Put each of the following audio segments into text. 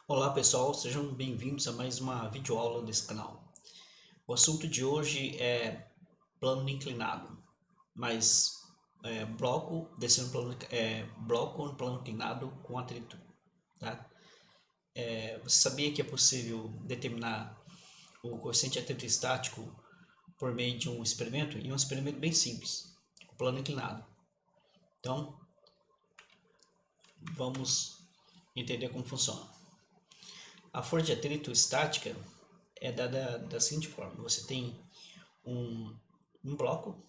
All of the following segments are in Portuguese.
Olá pessoal, sejam bem-vindos a mais uma videoaula desse canal. O assunto de hoje é plano inclinado, mas bloco descendo plano, bloco no plano inclinado com atrito, tá? Você sabia que é possível determinar o coeficiente de atrito estático por meio de um experimento? E um experimento bem simples, o plano inclinado. Então, vamos entender como funciona. A força de atrito estática é dada da seguinte forma: você tem um bloco,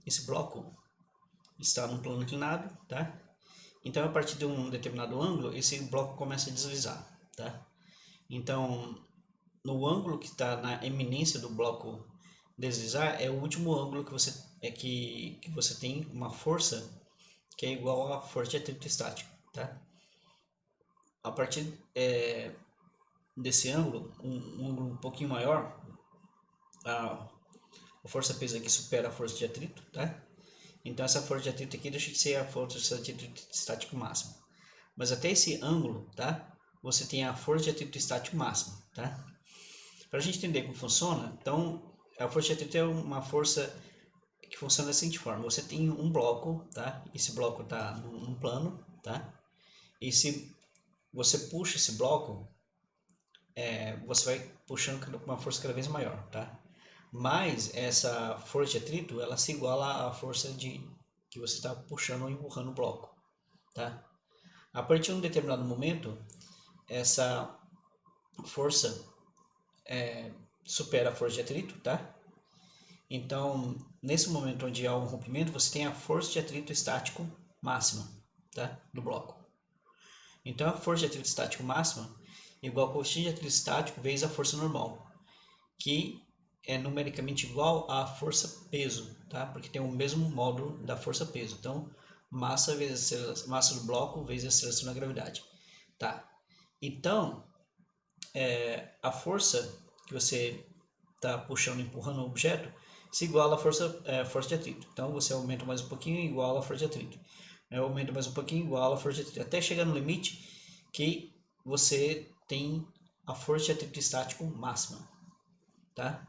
esse bloco está num plano inclinado, tá? Então, a partir de um determinado ângulo, esse bloco começa a deslizar, tá? Então, no ângulo que está na eminência do bloco deslizar, é o último ângulo que você que você tem uma força que é igual à força de atrito estático, tá? A partir desse ângulo, um ângulo um pouquinho maior, a, a força-peso aqui supera a força de atrito, tá? Então essa força de atrito aqui deixa de ser a força de atrito estático máxima. Mas até esse ângulo, tá? Você tem a força de atrito estático máxima, tá? Para a gente entender como funciona, então a força de atrito é uma força que funciona da seguinte forma: você tem um bloco, tá? Esse bloco está num plano, tá? E se você puxa esse bloco, você vai puxando com uma força cada vez maior, tá? Mas essa força de atrito, ela se iguala à força de que você está puxando ou empurrando o bloco, tá? A partir de um determinado momento, essa força supera a força de atrito, tá? Então, nesse momento onde há um rompimento, você tem a força de atrito estático máxima, tá? Do bloco. Então, a força de atrito estático máxima é igual ao coeficiente de atrito estático vezes a força normal, que é numericamente igual à força peso, tá? Porque tem o mesmo módulo da força peso. Então, massa vezes massa do bloco vezes a aceleração da gravidade, tá? Então, a força que você está puxando, empurrando o objeto, se iguala à força de atrito. Então, você aumenta mais um pouquinho, igual à força de atrito. Aumenta mais um pouquinho, igual à força de atrito. Até chegar no limite que você tem a força de atrito estático máxima, tá?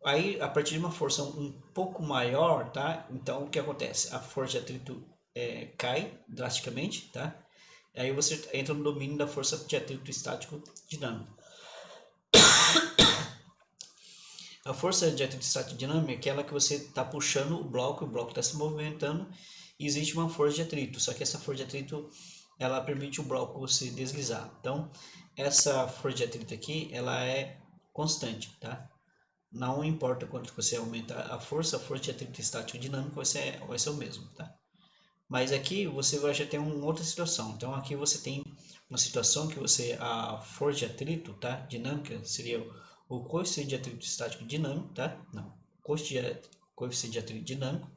Aí, a partir de uma força um pouco maior, tá? Então, o que acontece? A força de atrito cai drasticamente, tá? Aí você entra no domínio da força de atrito estático dinâmico. A força de atrito estático dinâmico é aquela que você está puxando o bloco está se movimentando e existe uma força de atrito, só que essa força de atrito ela permite o bloco se deslizar. Então, essa força de atrito aqui, ela é constante, tá? Não importa quanto você aumenta a força de atrito estático dinâmico vai ser o mesmo, tá? Mas aqui você vai já ter uma outra situação. Então aqui você tem uma situação que a força de atrito, tá? Dinâmica seria o coeficiente de atrito estático dinâmico, tá? Não, coeficiente de atrito dinâmico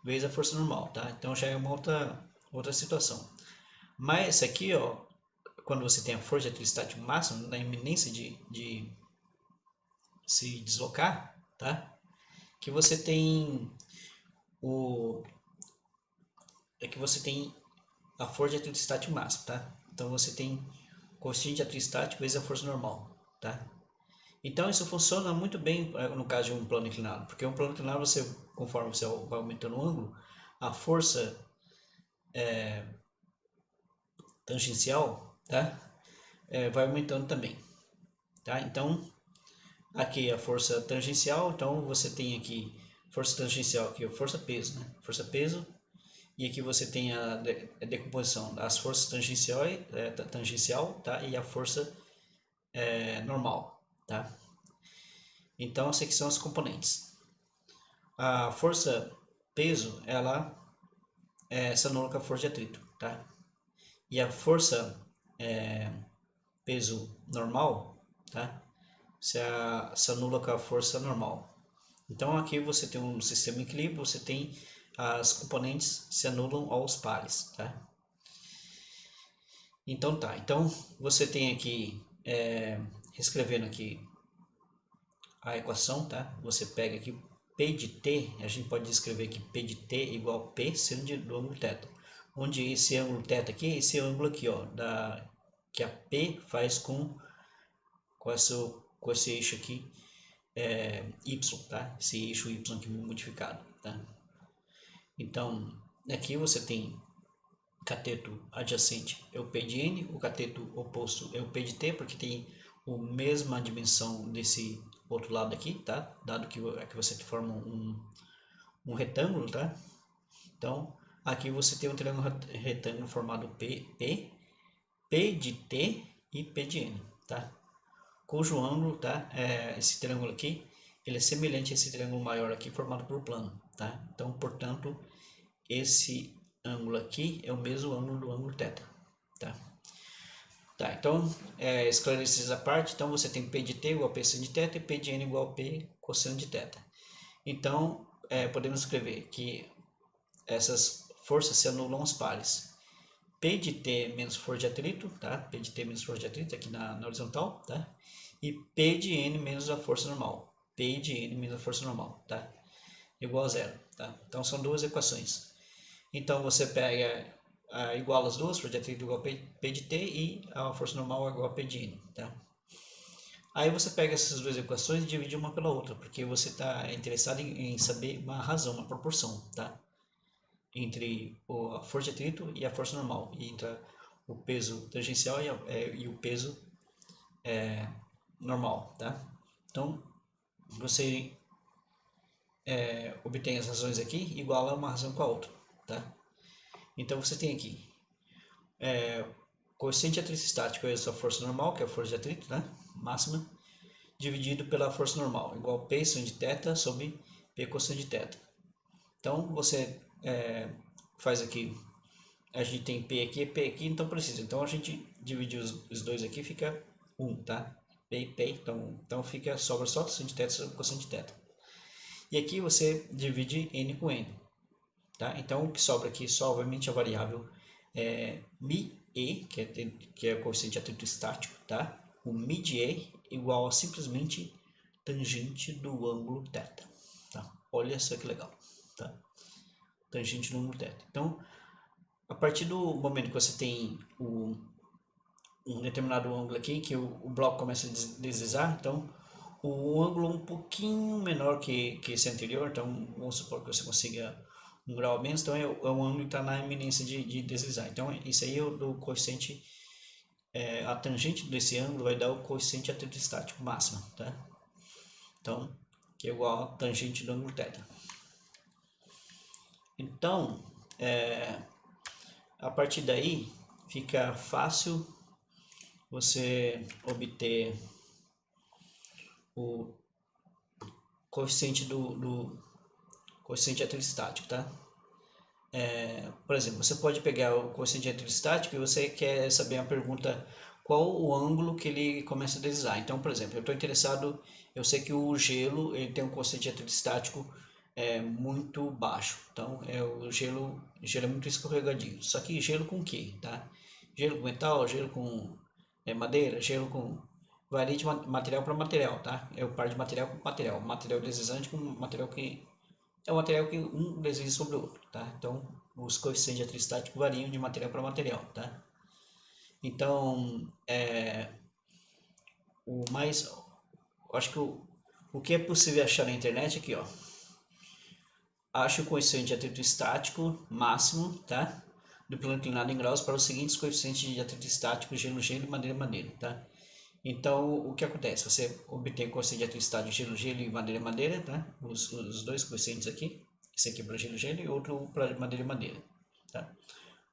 vezes a força normal, tá? Então já é uma outra situação. Mas essa aqui, ó, quando você tem a força de atrito estático máximo, na iminência de se deslocar, tá? Que você tem o é que você tem a força de atrito estático máximo, tá? Então você tem coeficiente de atrito estático vezes a força normal, tá? Então isso funciona muito bem no caso de um plano inclinado, porque um plano inclinado você, conforme você vai aumentando o ângulo, a força tangencial, tá? Vai aumentando também, tá? Então aqui a força tangencial, então você tem aqui força tangencial aqui, força peso, né? Força peso. E aqui você tem a decomposição das forças tangencial, tá? E a força normal, tá? Então, essas aqui são as componentes. A força peso, ela se anula com a força de atrito, tá? E a força peso normal, tá? Se anula com a força normal. Então, aqui você tem um sistema em equilíbrio, você tem as componentes se anulam aos pares, tá? Então tá, então você tem aqui, escrevendo aqui a equação, tá? Você pega aqui P de t, a gente pode escrever aqui P de t igual a P seno do ângulo θ. Onde esse ângulo θ aqui, esse ângulo aqui, ó, que a P faz com esse eixo aqui, Y, tá? Esse eixo Y aqui modificado, tá? Então, aqui você tem cateto adjacente é o P de N, o cateto oposto é o P de T, porque tem a mesma dimensão desse outro lado aqui, tá? Dado que você forma um retângulo, tá? Então, aqui você tem um triângulo retângulo formado P de T e P de N, tá? Cujo ângulo, tá? Esse triângulo aqui, ele é semelhante a esse triângulo maior aqui formado por plano, tá? Então, portanto, esse ângulo aqui é o mesmo ângulo do ângulo θ, tá? Tá, então, esclarecidos a parte, então você tem P de T igual a P sin de θ e P de N igual a P cosseno de θ. Então, podemos escrever que essas forças se anulam aos pares. P de T menos força de atrito, tá? P de T menos força de atrito aqui na horizontal, tá? E P de N menos a força normal. P de N menos a força normal, tá? Igual a zero, tá? Então, são duas equações. Então, você pega, iguala as duas, força de atrito igual a P de T e a força normal igual a P de N, tá? Aí você pega essas duas equações e divide uma pela outra, porque você está interessado em saber uma razão, uma proporção, tá? Entre a força de atrito e a força normal, e entre o peso tangencial e o peso normal, tá? Então, você obtém as razões aqui, iguala uma razão com a outra, tá? Então, você tem aqui coeficiente de atrito estático é a sua força normal, que é a força de atrito, né? Máxima, dividido pela força normal, igual P sin de θ sobre P cosseno de θ. Então, você faz aqui, a gente tem P aqui e P aqui, então precisa. Então, a gente divide os dois aqui, fica 1, tá? P e P, então sobra só sin de θ sobre cosseno de θ. E aqui você divide N com N, tá? Então, o que sobra aqui, só obviamente a variável μe, que é o coeficiente de atrito estático, tá? O μ de E igual a simplesmente tangente do ângulo θ, tá? Olha só que legal, tá? Tangente do ângulo θ. Então, a partir do momento que você tem um determinado ângulo aqui, que o bloco começa a deslizar, então o ângulo um pouquinho menor que esse anterior, então vamos supor que você consiga um grau a menos, então é o ângulo que está na iminência de deslizar. Então isso aí é o coeficiente, a tangente desse ângulo vai dar o coeficiente de atrito estático máximo, tá? Então, que é igual a tangente do ângulo θ. Então, a partir daí fica fácil você obter o coeficiente do coeficiente de atrito estático, tá? Por exemplo, você pode pegar o coeficiente de atrito estático e você quer saber uma pergunta, qual o ângulo que ele começa a deslizar. Então, por exemplo, eu estou interessado, eu sei que o gelo ele tem um coeficiente de atrito estático muito baixo. Então, o gelo é muito escorregadio. Só que gelo com o quê, tá? Gelo com metal, gelo com madeira, gelo com... Varia de material para material, tá? É o par de material com material. Material deslizante com material que... É um material que um desliza sobre o outro, tá? Então, os coeficientes de atrito estático variam de material para material, tá? Então, acho que o que é possível achar na internet aqui, ó. Acho o coeficiente de atrito estático máximo, tá? Do plano inclinado em graus para os seguintes coeficientes de atrito estático, gelo-gelo e madeira-madeira, tá? Então, o que acontece? Você obtém o coeficiente de atrito estático gelo-gelo e madeira-madeira, tá? Os dois coeficientes aqui. Esse aqui para gelo-gelo e outro para madeira-madeira, tá?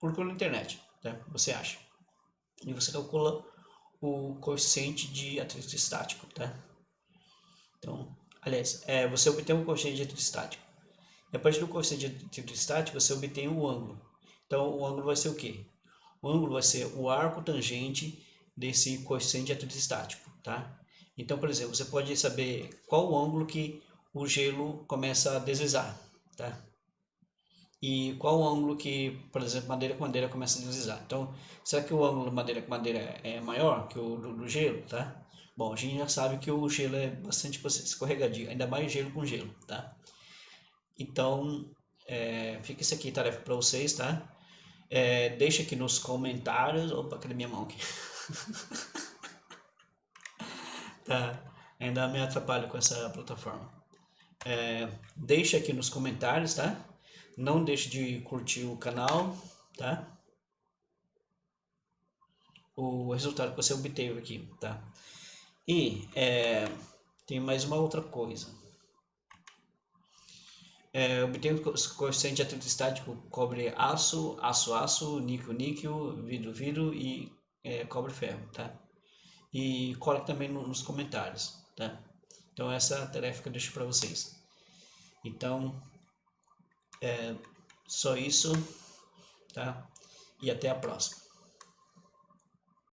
Procura na internet, tá? Você acha. E você calcula o coeficiente de atrito estático, tá? Então, aliás, você obtém um coeficiente de atrito estático. E a partir do coeficiente de atrito estático, você obtém o ângulo. Então, o ângulo vai ser o quê? O ângulo vai ser o arco tangente desse coeficiente de atrito estático, tá? Então, por exemplo, você pode saber qual o ângulo que o gelo começa a deslizar, tá? E qual o ângulo que, por exemplo, madeira com madeira começa a deslizar. Então, será que o ângulo madeira com madeira é maior que o do gelo, tá? Bom, a gente já sabe que o gelo é bastante escorregadio, ainda mais gelo com gelo, tá? Então, fica isso aqui, tarefa para vocês, tá? Deixa aqui nos comentários. Opa, cadê minha mão aqui? Tá? Ainda me atrapalho com essa plataforma. Deixa aqui nos comentários, tá? Não deixe de curtir o canal, tá? O resultado que você obteve aqui, tá? E tem mais uma outra coisa. Obtém o coeficiente de atrito estático cobre aço, aço, níquel, níquel, vidro, vidro e cobre ferro, tá? E coloque também nos comentários, tá? Então essa é a tarefa que eu deixo para vocês. Então, só isso, tá? E até a próxima.